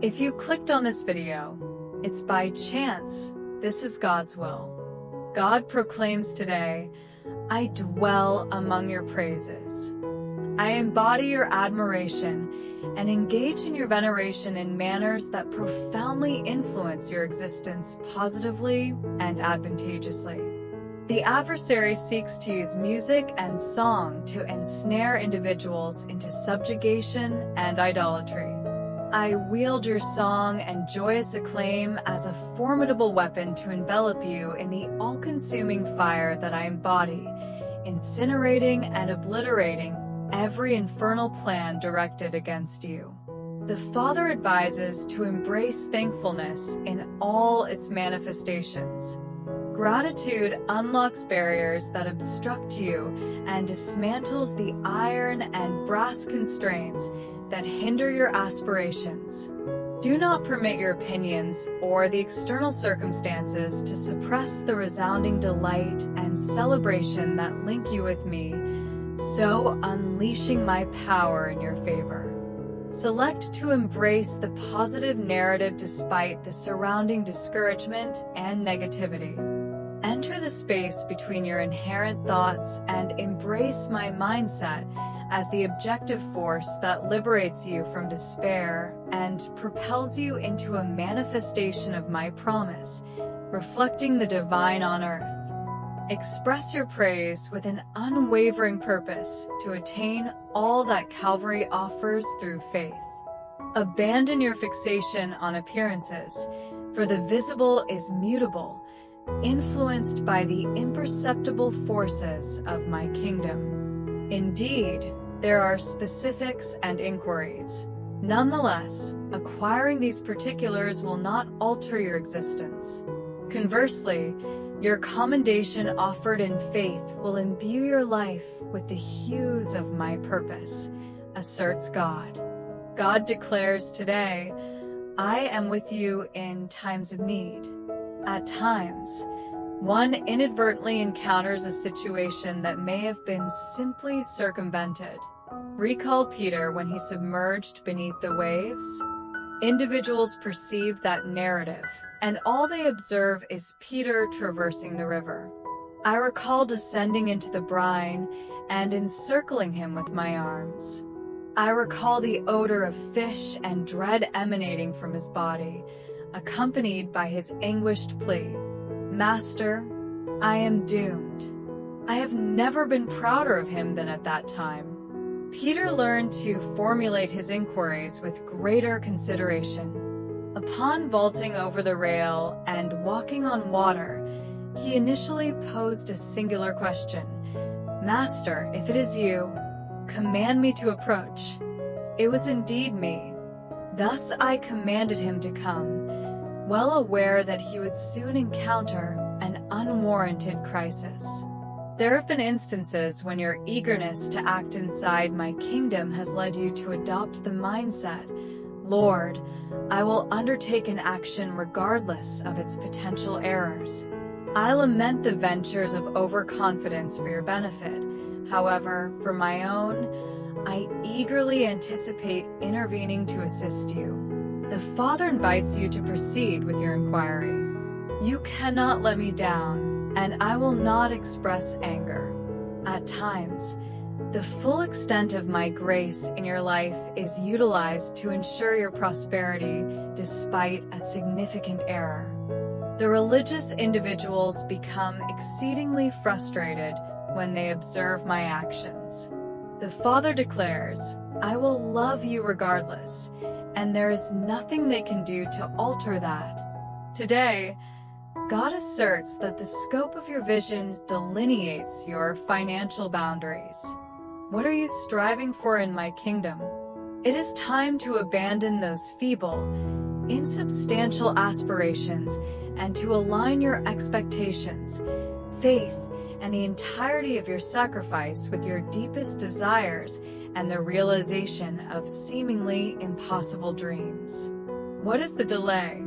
If you clicked on this video, it's by chance. This is God's will. God proclaims today, I dwell among your praises. I embody your admiration and engage in your veneration in manners that profoundly influence your existence positively and advantageously. The adversary seeks to use music and song to ensnare individuals into subjugation and idolatry. I wield your song and joyous acclaim as a formidable weapon to envelop you in the all-consuming fire that I embody, incinerating and obliterating every infernal plan directed against you. The Father advises to embrace thankfulness in all its manifestations. Gratitude unlocks barriers that obstruct you and dismantles the iron and brass constraints that hinder your aspirations. Do not permit your opinions or the external circumstances to suppress the resounding delight and celebration that link you with me, so unleashing my power in your favor. Select to embrace the positive narrative despite the surrounding discouragement and negativity. Enter the space between your inherent thoughts and embrace my mindset as the objective force that liberates you from despair and propels you into a manifestation of my promise, reflecting the divine on earth. Express your praise with an unwavering purpose to attain all that Calvary offers through faith. Abandon your fixation on appearances, for the visible is mutable, influenced by the imperceptible forces of my kingdom. Indeed, there are specifics and inquiries. Nonetheless, acquiring these particulars will not alter your existence. Conversely, your commendation offered in faith will imbue your life with the hues of my purpose, asserts God. God declares today, I am with you in times of need. At times, one inadvertently encounters a situation that may have been simply circumvented. Recall Peter when he submerged beneath the waves? Individuals perceive that narrative, and all they observe is Peter traversing the river. I recall descending into the brine and encircling him with my arms. I recall the odor of fish and dread emanating from his body, accompanied by his anguished plea, Master, I am doomed. I have never been prouder of him than at that time. Peter learned to formulate his inquiries with greater consideration. Upon vaulting over the rail and walking on water, he initially posed a singular question. Master, if it is you, command me to approach. It was indeed me. Thus I commanded him to come, well aware that he would soon encounter an unwarranted crisis. There have been instances when your eagerness to act inside my kingdom has led you to adopt the mindset, Lord, I will undertake an action regardless of its potential errors. I lament the ventures of overconfidence for your benefit. However, for my own, I eagerly anticipate intervening to assist you. The Father invites you to proceed with your inquiry. You cannot let me down, and I will not express anger. At times, the full extent of my grace in your life is utilized to ensure your prosperity despite a significant error. The religious individuals become exceedingly frustrated when they observe my actions. The Father declares, I will love you regardless, and there is nothing they can do to alter that. Today, God asserts that the scope of your vision delineates your financial boundaries. What are you striving for in my kingdom? It is time to abandon those feeble, insubstantial aspirations and to align your expectations, faith, and the entirety of your sacrifice with your deepest desires and the realization of seemingly impossible dreams. What is the delay?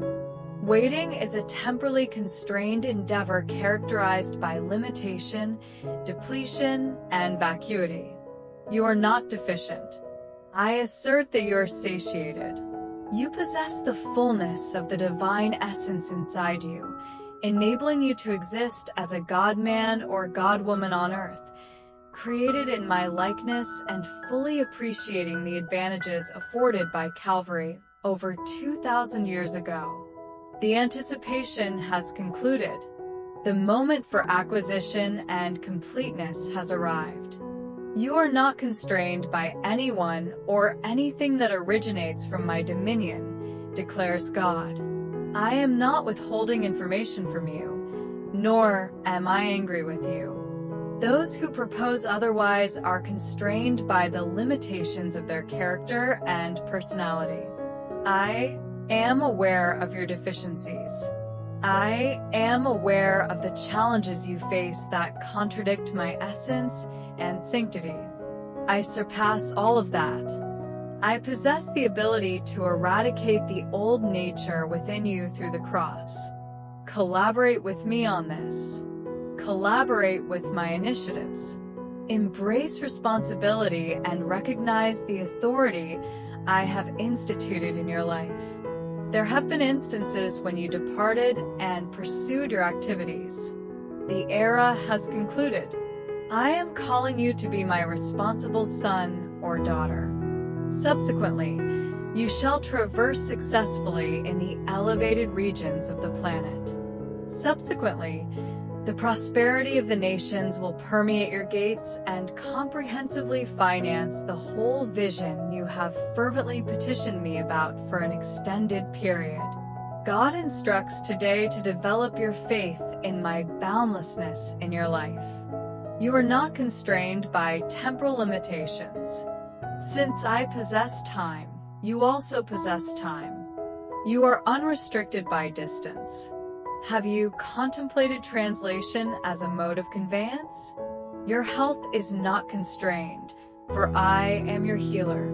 Waiting is a temporally constrained endeavor characterized by limitation, depletion, and vacuity. You are not deficient. I assert that you are satiated. You possess the fullness of the divine essence inside you, enabling you to exist as a God-man or God-woman on earth, created in my likeness and fully appreciating the advantages afforded by Calvary over 2,000 years ago. The anticipation has concluded. The moment for acquisition and completeness has arrived. You are not constrained by anyone or anything that originates from my dominion, declares God. I am not withholding information from you, nor am I angry with you. Those who propose otherwise are constrained by the limitations of their character and personality. I am aware of your deficiencies. I am aware of the challenges you face that contradict my essence and sanctity. I surpass all of that. I possess the ability to eradicate the old nature within you through the cross. Collaborate with me on this. Collaborate with my initiatives. Embrace responsibility and recognize the authority I have instituted in your life. There have been instances when you departed and pursued your activities. The era has concluded. I am calling you to be my responsible son or daughter. Subsequently, you shall traverse successfully in the elevated regions of the planet. Subsequently, the prosperity of the nations will permeate your gates and comprehensively finance the whole vision you have fervently petitioned me about for an extended period. God instructs today to develop your faith in my boundlessness in your life. You are not constrained by temporal limitations. Since I possess time, you also possess time. You are unrestricted by distance. Have you contemplated translation as a mode of conveyance? Your health is not constrained, for I am your healer.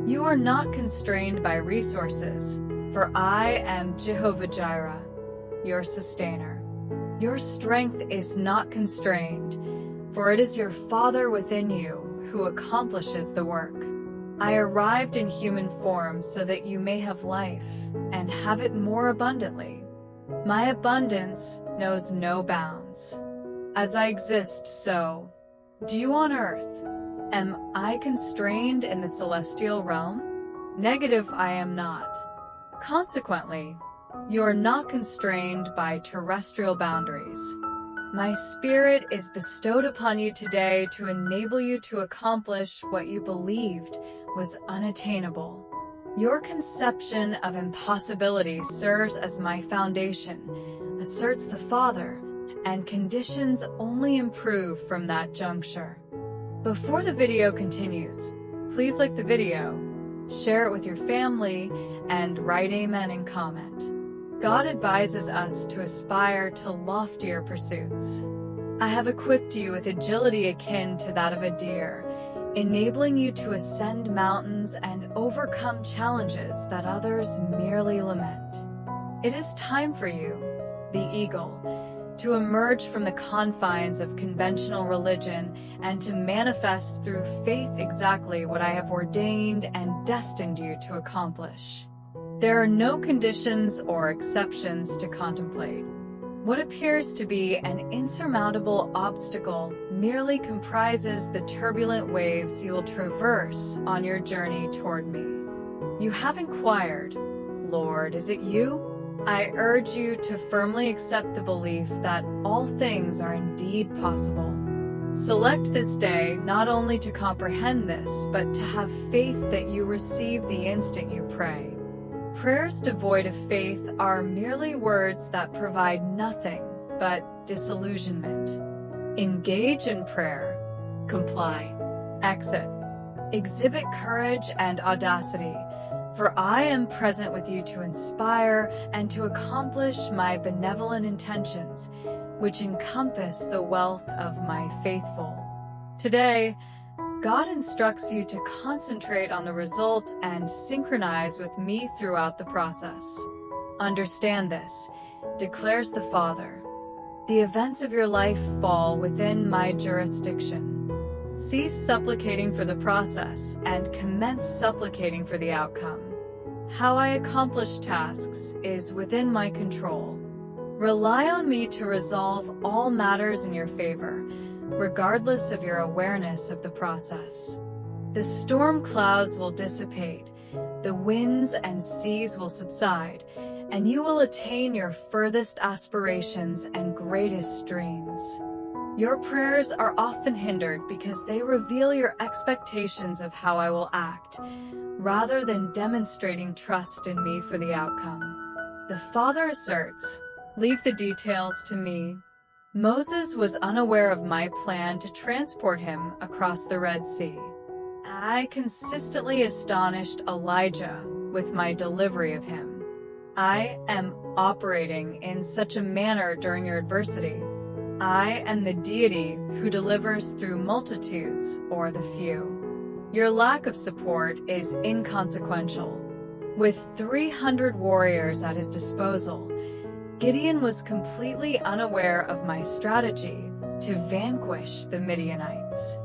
You are not constrained by resources, for I am Jehovah Jireh, your sustainer. Your strength is not constrained, for it is your Father within you who accomplishes the work. I arrived in human form so that you may have life, and have it more abundantly. My abundance knows no bounds. As I exist, so do you on earth. Am I constrained in the celestial realm? Negative, I am not. Consequently, you are not constrained by terrestrial boundaries. My spirit is bestowed upon you today to enable you to accomplish what you believed was unattainable. Your conception of impossibility serves as my foundation, asserts the Father, and conditions only improve from that juncture. Before the video continues, please like the video, share it with your family, and write amen in comment. God advises us to aspire to loftier pursuits. I have equipped you with agility akin to that of a deer, enabling you to ascend mountains and overcome challenges that others merely lament. It is time for you, the eagle, to emerge from the confines of conventional religion and to manifest through faith exactly what I have ordained and destined you to accomplish. There are no conditions or exceptions to contemplate. What appears to be an insurmountable obstacle merely comprises the turbulent waves you will traverse on your journey toward me. You have inquired, Lord, is it you? I urge you to firmly accept the belief that all things are indeed possible. Select this day not only to comprehend this, but to have faith that you receive the instant you pray. Prayers devoid of faith are merely words that provide nothing but disillusionment. Engage in prayer. Comply. Exit. Exhibit courage and audacity, for I am present with you to inspire and to accomplish my benevolent intentions, which encompass the wealth of my faithful. Today, God instructs you to concentrate on the result and synchronize with me throughout the process. Understand this, declares the Father. The events of your life fall within my jurisdiction. Cease supplicating for the process and commence supplicating for the outcome. How I accomplish tasks is within my control. Rely on me to resolve all matters in your favor, regardless of your awareness of the process. The storm clouds will dissipate, the winds and seas will subside, and you will attain your furthest aspirations and greatest dreams. Your prayers are often hindered because they reveal your expectations of how I will act, rather than demonstrating trust in me for the outcome. The Father asserts, "Leave the details to me." Moses was unaware of my plan to transport him across the Red Sea. I consistently astonished Elijah with my delivery of him. I am operating in such a manner during your adversity. I am the deity who delivers through multitudes or the few. Your lack of support is inconsequential. With 300 warriors at his disposal, Gideon was completely unaware of my strategy to vanquish the Midianites.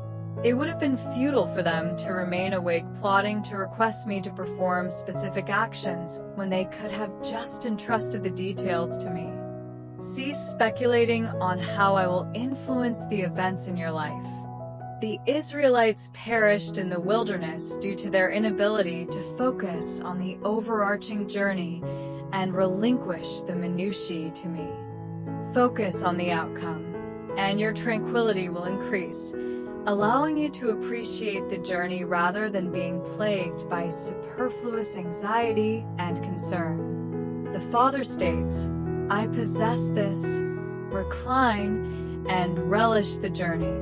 It would have been futile for them to remain awake plotting to request me to perform specific actions when they could have just entrusted the details to me. Cease speculating on how I will influence the events in your life. The Israelites perished in the wilderness due to their inability to focus on the overarching journey and relinquish the minutiae to me. Focus on the outcome, and your tranquility will increase, allowing you to appreciate the journey rather than being plagued by superfluous anxiety and concern. The Father states, "I possess this, recline, and relish the journey."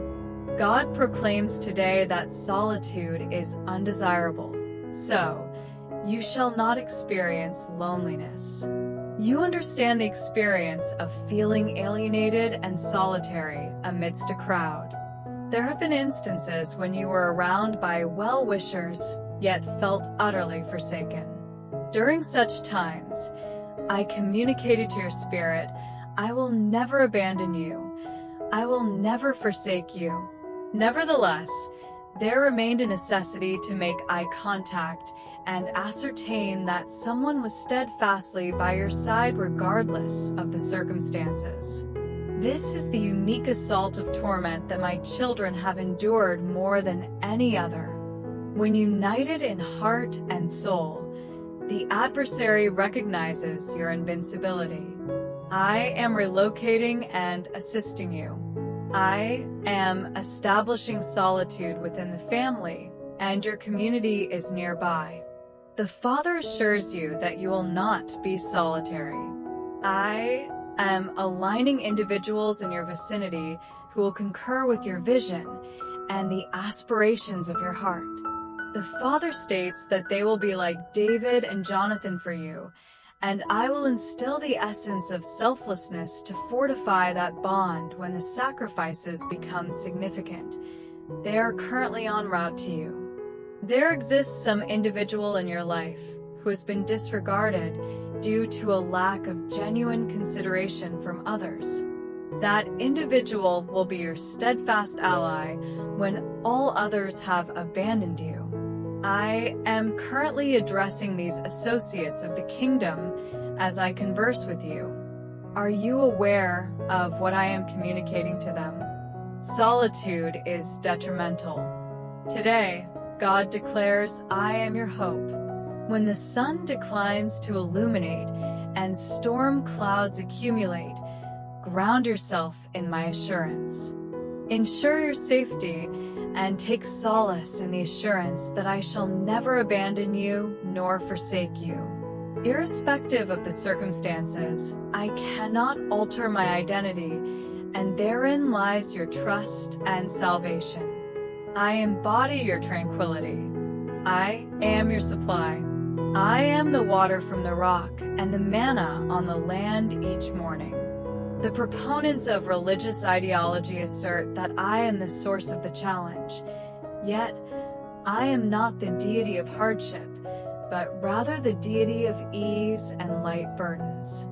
God proclaims today that solitude is undesirable, so you shall not experience loneliness. You understand the experience of feeling alienated and solitary amidst a crowd. There have been instances when you were surrounded by well-wishers, yet felt utterly forsaken. During such times, I communicated to your spirit, "I will never abandon you. I will never forsake you." Nevertheless, there remained a necessity to make eye contact and ascertain that someone was steadfastly by your side regardless of the circumstances. This is the unique assault of torment that my children have endured more than any other. When united in heart and soul, the adversary recognizes your invincibility. I am relocating and assisting you. I am establishing solitude within the family, and your community is nearby. The Father assures you that you will not be solitary. I am aligning individuals in your vicinity who will concur with your vision and the aspirations of your heart. The Father states that they will be like David and Jonathan for you, and I will instill the essence of selflessness to fortify that bond when the sacrifices become significant. They are currently en route to you. There exists some individual in your life who has been disregarded due to a lack of genuine consideration from others. That individual will be your steadfast ally when all others have abandoned you. I am currently addressing these associates of the kingdom as I converse with you. Are you aware of what I am communicating to them? Solitude is detrimental. Today, God declares, "I am your hope." When the sun declines to illuminate and storm clouds accumulate, ground yourself in my assurance. Ensure your safety and take solace in the assurance that I shall never abandon you nor forsake you. Irrespective of the circumstances, I cannot alter my identity, and therein lies your trust and salvation. I embody your tranquility. I am your supply. I am the water from the rock and the manna on the land each morning. The proponents of religious ideology assert that I am the source of the challenge, yet I am not the deity of hardship, but rather the deity of ease and light burdens.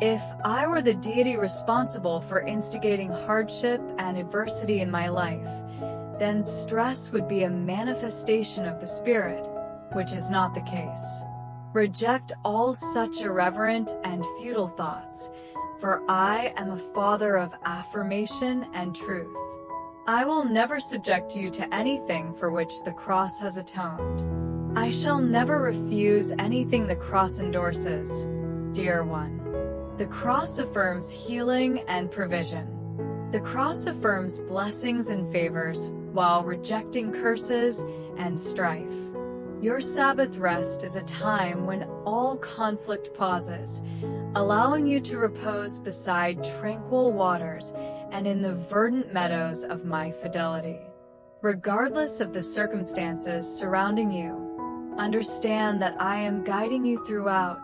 If I were the deity responsible for instigating hardship and adversity in my life, then stress would be a manifestation of the Spirit, which is not the case. Reject all such irreverent and futile thoughts, for I am a father of affirmation and truth. I will never subject you to anything for which the cross has atoned. I shall never refuse anything the cross endorses, dear one. The cross affirms healing and provision. The cross affirms blessings and favors, while rejecting curses and strife. Your Sabbath rest is a time when all conflict pauses, allowing you to repose beside tranquil waters and in the verdant meadows of my fidelity. Regardless of the circumstances surrounding you, understand that I am guiding you throughout,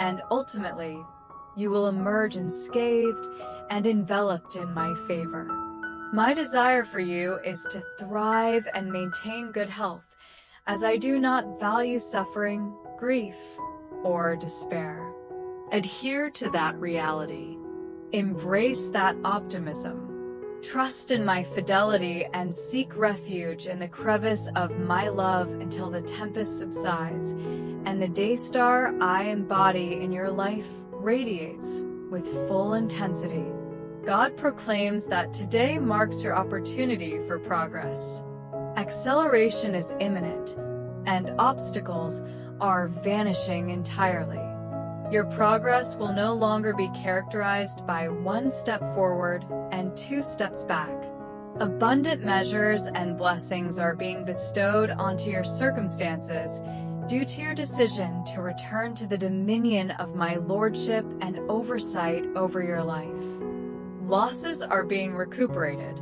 and ultimately, you will emerge unscathed and enveloped in my favor. My desire for you is to thrive and maintain good health, as I do not value suffering, grief, or despair. Adhere to that reality. Embrace that optimism. Trust in my fidelity and seek refuge in the crevice of my love until the tempest subsides, and the day star I embody in your life radiates with full intensity. God proclaims that today marks your opportunity for progress. Acceleration is imminent, and obstacles are vanishing entirely. Your progress will no longer be characterized by one step forward and 2 steps back. Abundant measures and blessings are being bestowed onto your circumstances due to your decision to return to the dominion of my lordship and oversight over your life. Losses are being recuperated.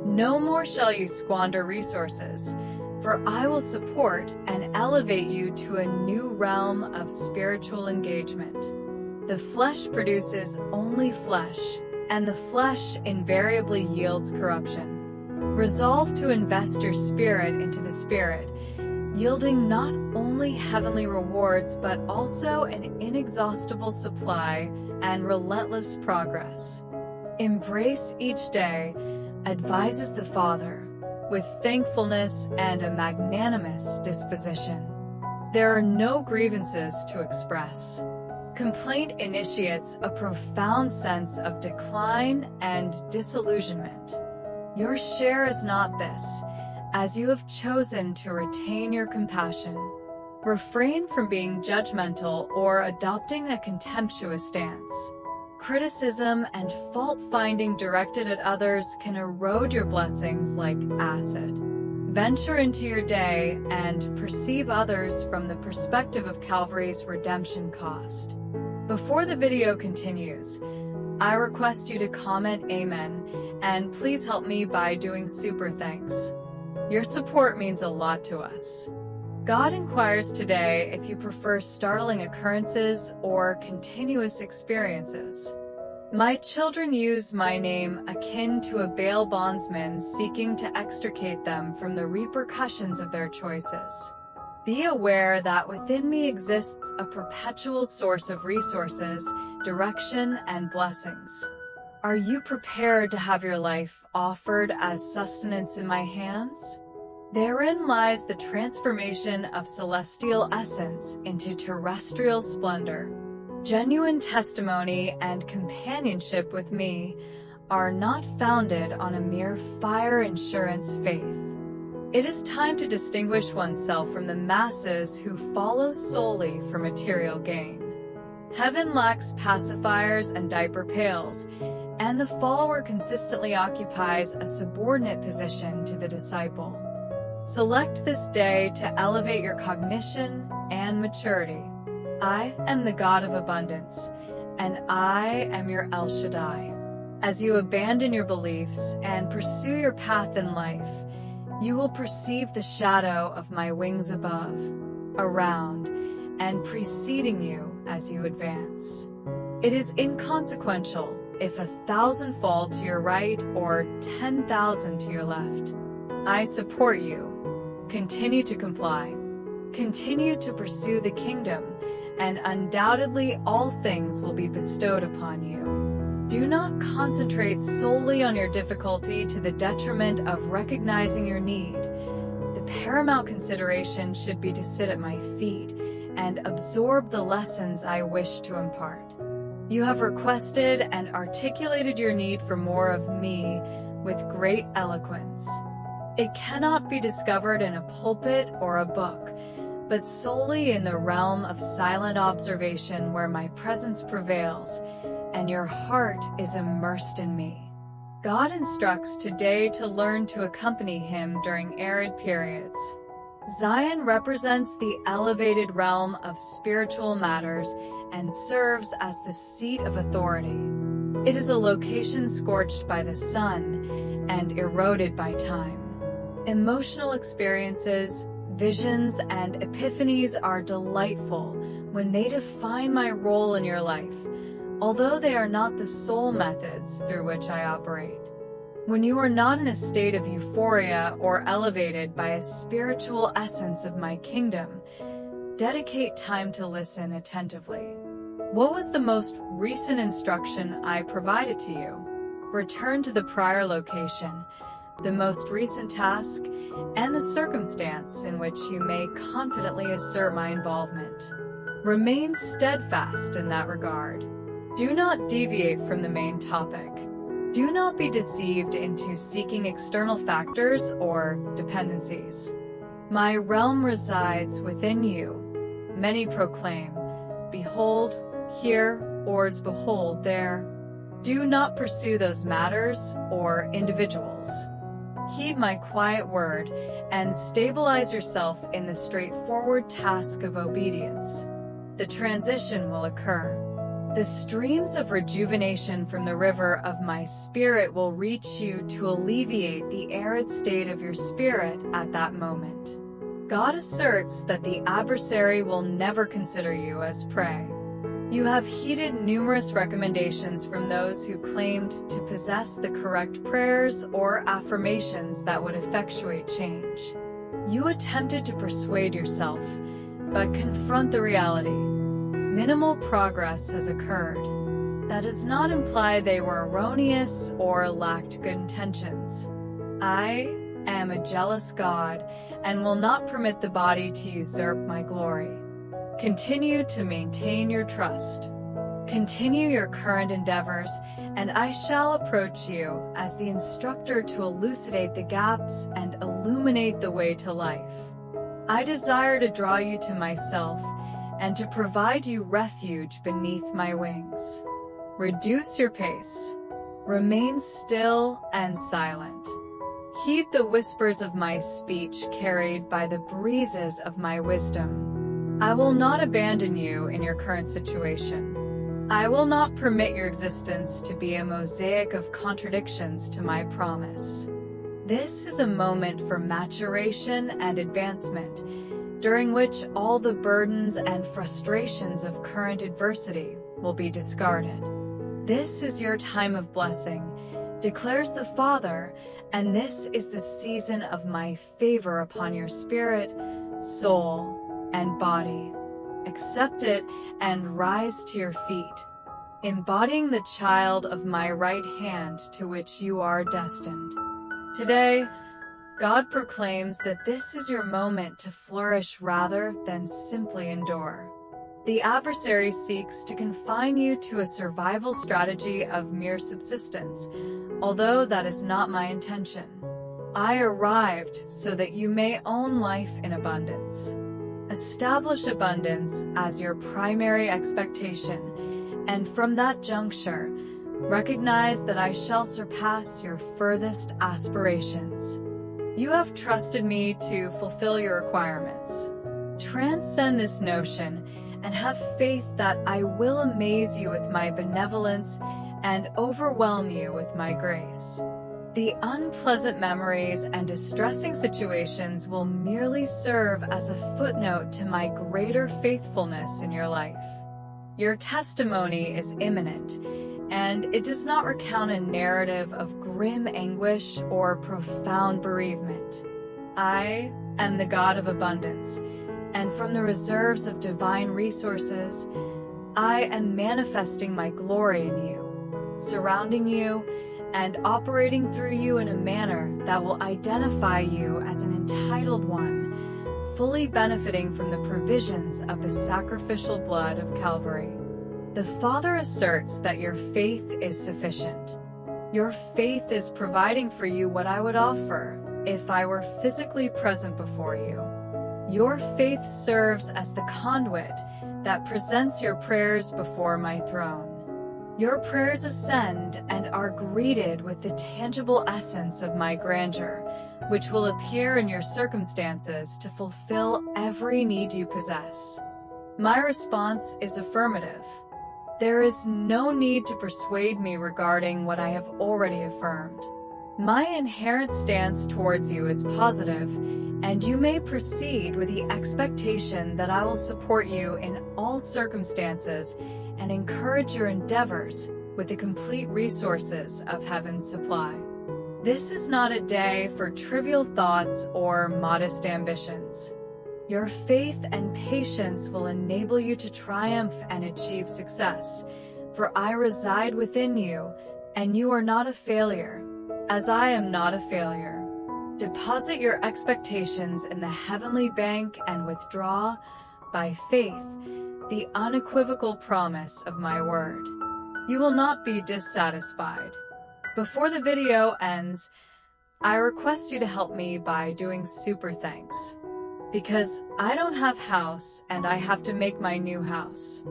No more shall you squander resources, for I will support and elevate you to a new realm of spiritual engagement. The flesh produces only flesh, and the flesh invariably yields corruption. Resolve to invest your spirit into the spirit, yielding not only heavenly rewards but also an inexhaustible supply and relentless progress. Embrace each day, advises the Father, with thankfulness and a magnanimous disposition. There are no grievances to express. Complaint initiates a profound sense of decline and disillusionment. Your share is not this, as you have chosen to retain your compassion. Refrain from being judgmental or adopting a contemptuous stance. Criticism and fault-finding directed at others can erode your blessings like acid. Venture into your day and perceive others from the perspective of Calvary's redemption cost. Before the video continues, I request you to comment Amen, and please help me by doing super thanks. Your support means a lot to us. God inquires today if you prefer startling occurrences or continuous experiences. My children use my name akin to a bail bondsman seeking to extricate them from the repercussions of their choices. Be aware that within me exists a perpetual source of resources, direction, and blessings. Are you prepared to have your life offered as sustenance in my hands? Therein lies the transformation of celestial essence into terrestrial splendor. Genuine testimony and companionship with me are not founded on a mere fire insurance faith. It is time to distinguish oneself from the masses who follow solely for material gain. Heaven lacks pacifiers and diaper pails, and the follower consistently occupies a subordinate position to the disciple. Select this day to elevate your cognition and maturity. I am the God of abundance, and I am your El Shaddai. As you abandon your beliefs and pursue your path in life, you will perceive the shadow of my wings above, around, and preceding you as you advance. It is inconsequential if 1,000 fall to your right or 10,000 to your left. I support you. Continue to comply. Continue to pursue the kingdom, and undoubtedly all things will be bestowed upon you. Do not concentrate solely on your difficulty to the detriment of recognizing your need. The paramount consideration should be to sit at my feet and absorb the lessons I wish to impart. You have requested and articulated your need for more of me with great eloquence. It cannot be discovered in a pulpit or a book, but solely in the realm of silent observation where my presence prevails and your heart is immersed in me. God instructs today to learn to accompany him during arid periods. Zion represents the elevated realm of spiritual matters and serves as the seat of authority. It is a location scorched by the sun and eroded by time. Emotional experiences, visions, and epiphanies are delightful when they define my role in your life, although they are not the sole methods through which I operate. When you are not in a state of euphoria or elevated by a spiritual essence of my kingdom, dedicate time to listen attentively. What was the most recent instruction I provided to you? Return to the prior location, the most recent task, and the circumstance in which you may confidently assert my involvement. Remain steadfast in that regard. Do not deviate from the main topic. Do not be deceived into seeking external factors or dependencies. My realm resides within you. Many proclaim, behold, here, or behold, there. Do not pursue those matters or individuals. Heed my quiet word and stabilize yourself in the straightforward task of obedience. The transition will occur. The streams of rejuvenation from the river of my spirit will reach you to alleviate the arid state of your spirit at that moment. God asserts that the adversary will never consider you as prey. You have heeded numerous recommendations from those who claimed to possess the correct prayers or affirmations that would effectuate change. You attempted to persuade yourself, but confront the reality. Minimal progress has occurred. That does not imply they were erroneous or lacked good intentions. I am a jealous God and will not permit the body to usurp my glory. Continue to maintain your trust. Continue your current endeavors, and I shall approach you as the instructor to elucidate the gaps and illuminate the way to life. I desire to draw you to myself and to provide you refuge beneath my wings. Reduce your pace. Remain still and silent. Heed the whispers of my speech carried by the breezes of my wisdom. I will not abandon you in your current situation. I will not permit your existence to be a mosaic of contradictions to my promise. This is a moment for maturation and advancement, during which all the burdens and frustrations of current adversity will be discarded. This is your time of blessing, declares the Father, and this is the season of my favor upon your spirit, soul, and body. Accept it and rise to your feet, embodying the child of my right hand to which you are destined. Today, God proclaims that this is your moment to flourish rather than simply endure. The adversary seeks to confine you to a survival strategy of mere subsistence, although that is not my intention. I arrived so that you may own life in abundance. Establish abundance as your primary expectation, and from that juncture, recognize that I shall surpass your furthest aspirations. You have trusted me to fulfill your requirements. Transcend this notion and have faith that I will amaze you with my benevolence and overwhelm you with my grace. The unpleasant memories and distressing situations will merely serve as a footnote to my greater faithfulness in your life. Your testimony is imminent, and it does not recount a narrative of grim anguish or profound bereavement. I am the God of abundance, and from the reserves of divine resources, I am manifesting my glory in you, surrounding you, and operating through you in a manner that will identify you as an entitled one, fully benefiting from the provisions of the sacrificial blood of Calvary. The Father asserts that your faith is sufficient. Your faith is providing for you what I would offer if I were physically present before you. Your faith serves as the conduit that presents your prayers before my throne. Your prayers ascend and are greeted with the tangible essence of my grandeur, which will appear in your circumstances to fulfill every need you possess. My response is affirmative. There is no need to persuade me regarding what I have already affirmed. My inherent stance towards you is positive, and you may proceed with the expectation that I will support you in all circumstances and encourage your endeavors with the complete resources of heaven's supply. This is not a day for trivial thoughts or modest ambitions. Your faith and patience will enable you to triumph and achieve success, for I reside within you, and you are not a failure, as I am not a failure. Deposit your expectations in the heavenly bank and withdraw, by faith, the unequivocal promise of my word. You will not be dissatisfied. Before the video ends, I request you to help me by doing super thanks. Because I don't have house and I have to make my new house.